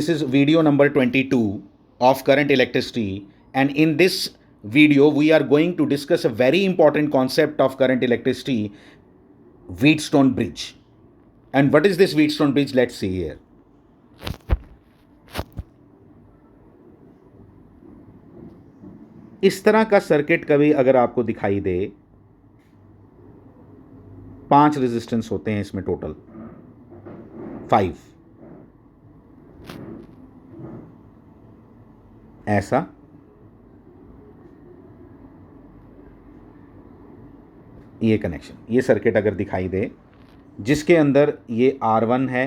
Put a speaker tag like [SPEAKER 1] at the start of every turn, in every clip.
[SPEAKER 1] This is video number 22 of current electricity, and in this video we are going to discuss a very important concept of current electricity, Wheatstone bridge. And what is this Wheatstone bridge? Let's see here. इस तरह का circuit कभी अगर आपको दिखाई दे, 5 resistance होते हैं इसमें, टोटल 5, ऐसा ये कनेक्शन, ये सर्किट अगर दिखाई दे जिसके अंदर ये R1 है,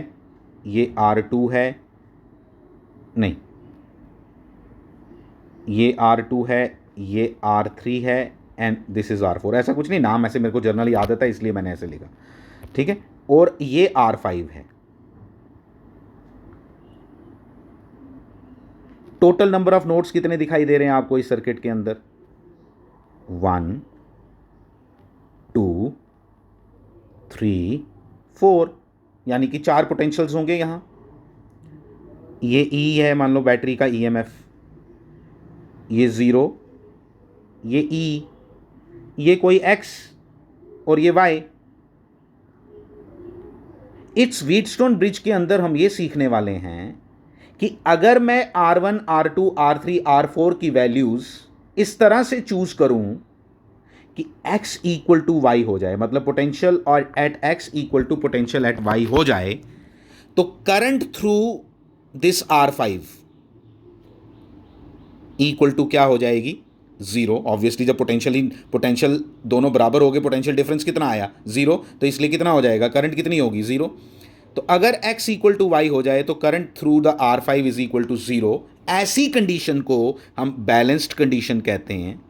[SPEAKER 1] ये R2 है, नहीं, ये R2 है, ये R3 है एंड दिस इज R4। ऐसा कुछ नहीं, नाम ऐसे मेरे को जर्नली आदत है इसलिए मैंने ऐसे लिखा, ठीक है। और ये R5 है। टोटल नंबर ऑफ नोड्स कितने दिखाई दे रहे हैं आपको इस सर्किट के अंदर? 1 2 3 4, यानी कि 4 पोटेंशियल्स होंगे यहां। ये E है, मान लो बैटरी का EMF, ये 0, ये E, ये कोई X और ये Y। इस व्हीटस्टोन ब्रिज के अंदर हम ये सीखने वाले हैं कि अगर मैं R1 R2 R3 R4 की वैल्यूज इस तरह से चूज करूं कि X इक्वल टू Y हो जाए, मतलब पोटेंशियल और at X equal to potential at Y हो जाए, तो current through this R5 equal to क्या हो जाएगी? 0। ऑब्वियसली जब पोटेंशियल दोनों बराबर हो गए, पोटेंशियल डिफरेंस कितना आया? 0, तो इसलिए कितना हो जाएगा? करंट कितनी होगी? 0। तो अगर x इक्वल टू वाई हो जाए तो current through the R5 is equal to 0। ऐसी कंडीशन को हम बैलेंस्ड कंडीशन कहते हैं।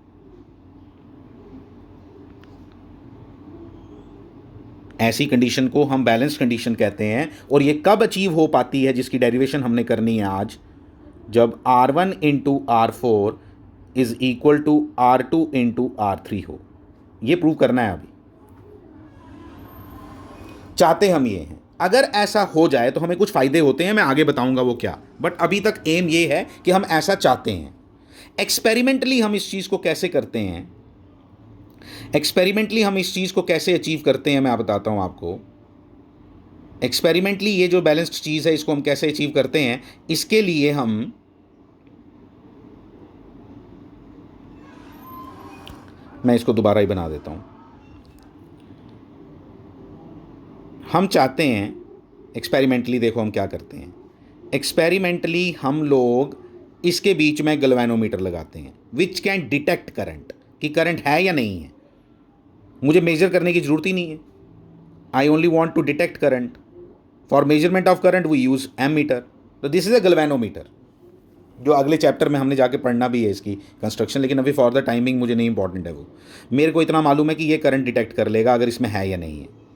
[SPEAKER 1] ऐसी कंडीशन को हम बैलेंस्ड कंडीशन कहते हैं। और ये कब अचीव हो पाती है, जिसकी डेरिवेशन हमने करनी है आज, जब R1 into R4 is equal to R2 into R3 हो। ये प्रूव करना है अभी, चाहते हम ये हैं। अगर ऐसा हो जाए तो हमें कुछ फ़ायदे होते हैं, मैं आगे बताऊंगा वो क्या, बट अभी तक एम ये है कि हम ऐसा चाहते हैं। एक्सपेरिमेंटली हम इस चीज़ को कैसे करते हैं, एक्सपेरिमेंटली हम इस चीज़ को कैसे अचीव करते हैं, मैं बताता हूं आपको। एक्सपेरिमेंटली ये जो बैलेंस्ड चीज़ है इसको हम कैसे अचीव करते हैं, इसके लिए मैं इसको दोबारा ही बना देता हूं। हम चाहते हैं एक्सपेरिमेंटली, देखो हम क्या करते हैं। एक्सपेरिमेंटली हम लोग इसके बीच में गैल्वेनोमीटर लगाते हैं विच कैन डिटेक्ट करंट, कि करंट है या नहीं है। मुझे मेजर करने की ज़रूरत ही नहीं है, I only want to detect current. For measurement of current we use ammeter. तो दिस इज़ अ गैल्वेनोमीटर, जो अगले चैप्टर में हमने जाके पढ़ना भी है इसकी कंस्ट्रक्शन, लेकिन अभी फॉर द टाइमिंग मुझे नहीं इंपॉर्टेंट है वो। मेरे को इतना मालूम है कि ये करंट डिटेक्ट कर लेगा अगर इसमें है या नहीं है।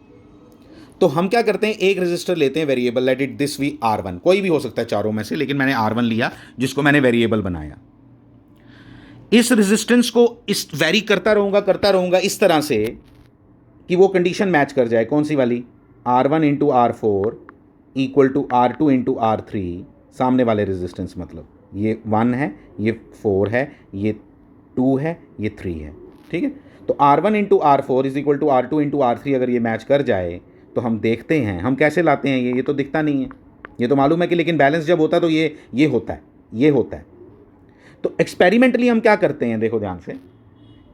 [SPEAKER 1] तो हम क्या करते हैं, एक रजिस्टर लेते हैं variable, let it this we R1, कोई भी हो सकता है चारों में से, लेकिन मैंने R1 लिया जिसको मैंने वेरिएबल बनाया। इस रेजिस्टेंस को इस वेरी करता रहूंगा इस तरह से कि वो कंडीशन मैच कर जाए। कौन सी वाली? R1 into R4 equal to R2 into R3, सामने वाले रेजिस्टेंस, मतलब ये 1 है, ये 4 है, ये 2 है, ये 3 है, ठीक है। तो R1 into R4 is equal to R2 into R3 अगर ये मैच कर जाए तो हम देखते हैं, हम कैसे लाते हैं ये तो दिखता नहीं है, ये तो मालूम है कि, लेकिन बैलेंस जब होता है तो ये होता है, ये होता है। तो एक्सपेरिमेंटली हम क्या करते हैं, देखो ध्यान से,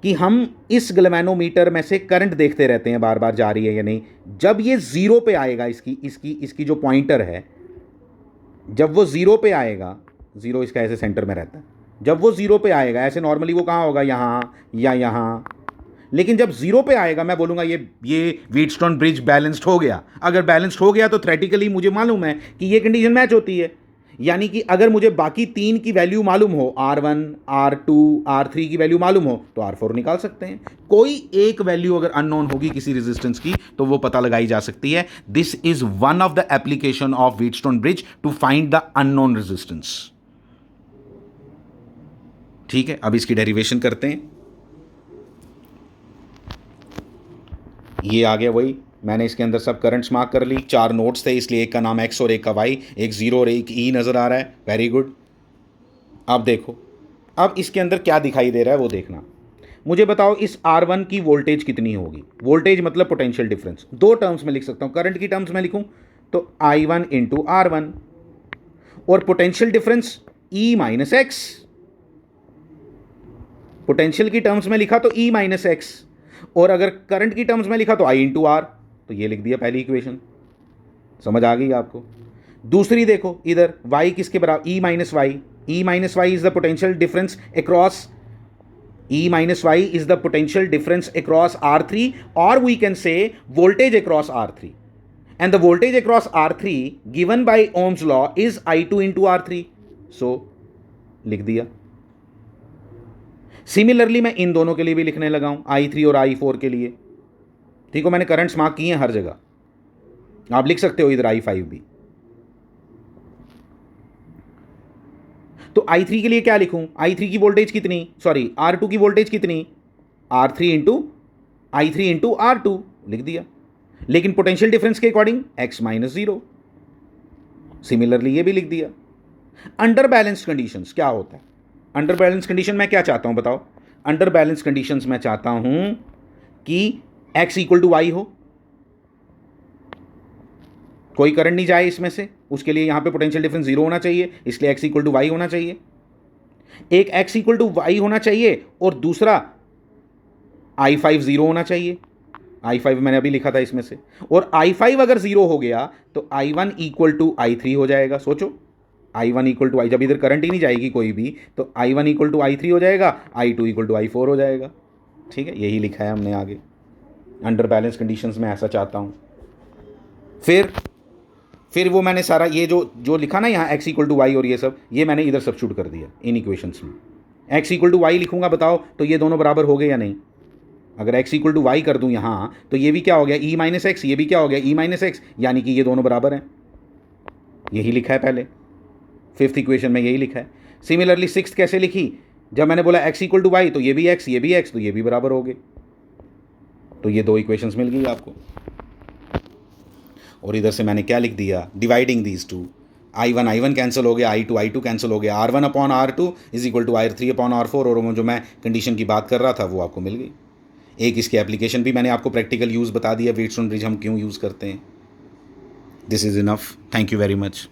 [SPEAKER 1] कि हम इस गैल्वेनोमीटर में से करंट देखते रहते हैं बार बार जा रही है या नहीं। जब ये 0 पे आएगा, इसकी जो पॉइंटर है, जब वो 0 पे आएगा, 0 इसका ऐसे सेंटर में रहता है, जब वो 0 पे आएगा, ऐसे नॉर्मली वो कहाँ होगा, यहाँ या यहाँ, लेकिन जब 0 पे आएगा मैं बोलूँगा ये व्हीटस्टोन ब्रिज बैलेंस्ड हो गया। अगर बैलेंस्ड हो गया तो थ्योरेटिकली मुझे मालूम है कि ये कंडीशन मैच होती है। यानी कि अगर मुझे बाकी 3 की वैल्यू मालूम हो, R1 R2 R3 की वैल्यू मालूम हो, तो R4 निकाल सकते हैं। कोई एक वैल्यू अगर अननोन होगी किसी रेजिस्टेंस की तो वो पता लगाई जा सकती है। This is one of the application of Wheatstone bridge to find the unknown resistance. ठीक है, अब इसकी डेरिवेशन करते हैं। ये आ गया वही मैंने इसके अंदर सब करंट्स मार्क कर ली, 4 नोड्स थे इसलिए एक का नाम एक्स और एक का वाई, एक ज़ीरो और एक ई नज़र आ रहा है, वेरी गुड। अब देखो, अब इसके अंदर क्या दिखाई दे रहा है वो देखना। मुझे बताओ इस R1 की वोल्टेज कितनी होगी? वोल्टेज मतलब पोटेंशियल डिफरेंस, दो टर्म्स में लिख सकता हूँ, करंट की टर्म्स में लिखूँ तो I1 इंटू R1 और potential difference E minus x, potential की टर्म्स में लिखा तो E माइनस एक्स और अगर करंट की टर्म्स में लिखा तो I इंटू आर, तो ये लिख दिया पहली इक्वेशन। समझ आ गई आपको? दूसरी देखो इधर y किसके बराबर, E minus Y, E minus Y is the potential difference across, E minus y is the potential difference across R3 or we can say voltage across R3 and the voltage across R3 given by Ohm's law is I2 into R3, so लिख दिया। Similarly मैं इन दोनों के लिए भी लिखने लगा हूं, I3 और I4 के लिए। ठीक हो, मैंने करंट्स मार्क किए हैं हर जगह, आप लिख सकते हो इधर I5 भी। तो I3 के लिए क्या लिखूं, I3 की वोल्टेज कितनी, सॉरी R2 की वोल्टेज कितनी, R3 into I3 into R2 लिख दिया, लेकिन पोटेंशियल डिफरेंस के according x minus zero, similarly ये भी लिख दिया। अंडर बैलेंस कंडीशंस क्या होता है? अंडर बैलेंस कंडीशन मैं क्या चाहता हूं बताओ? अंडर बैलेंस कंडीशंस मैं चाहता हूं कि x इक्वल टू वाई हो, कोई करंट नहीं जाए इसमें से, उसके लिए यहां पे पोटेंशियल डिफरेंस जीरो होना चाहिए, इसलिए x इक्वल टू वाई होना चाहिए। एक x इक्वल टू वाई होना चाहिए और दूसरा I5 जीरो होना चाहिए, I5 मैंने अभी लिखा था इसमें से, और I5 अगर जीरो हो गया तो I1 इक्वल टू I3 हो जाएगा। सोचो I1 इक्वल टू आई, जब इधर करंट ही नहीं जाएगी कोई भी तो I1 इक्वल टू I3 हो जाएगा, I2 इक्वल टू I4 हो जाएगा। ठीक है, यही लिखा है हमने आगे, अंडर बैलेंस कंडीशंस में ऐसा चाहता हूँ। फिर वो मैंने सारा ये जो जो लिखा ना यहाँ x इक्वल टू वाई और ये सब, ये मैंने इधर सब्स्टिट्यूट कर दिया इन इक्वेशंस में। x इक्वल टू वाई लिखूंगा, बताओ तो ये दोनों बराबर हो गए या नहीं? अगर x इक्वल टू वाई कर दूं यहाँ तो ये भी क्या हो गया, e माइनस एक्स, ये भी क्या हो गया, e माइनस एक्स, यानी कि ये दोनों बराबर हैं। यही लिखा है पहले, फिफ्थ इक्वेशन में यही लिखा है। सिमिलरली सिक्स्थ कैसे लिखी, जब मैंने बोला x इक्वल टू वाई तो ये भी x, ये भी x, तो ये भी बराबर हो गए, तो ये दो इक्वेशंस मिल गई आपको। और इधर से मैंने क्या लिख दिया, dividing these two, I1 cancel हो गया, I2 कैंसिल हो गया, R1 upon R2 is equal to R3 upon R4, और वो जो मैं कंडीशन की बात कर रहा था वो आपको मिल गई। एक इसकी एप्लीकेशन भी मैंने आपको प्रैक्टिकल यूज़ बता दिया, व्हीटस्टोन ब्रिज हम क्यों यूज़ करते हैं। This is enough, thank you very much.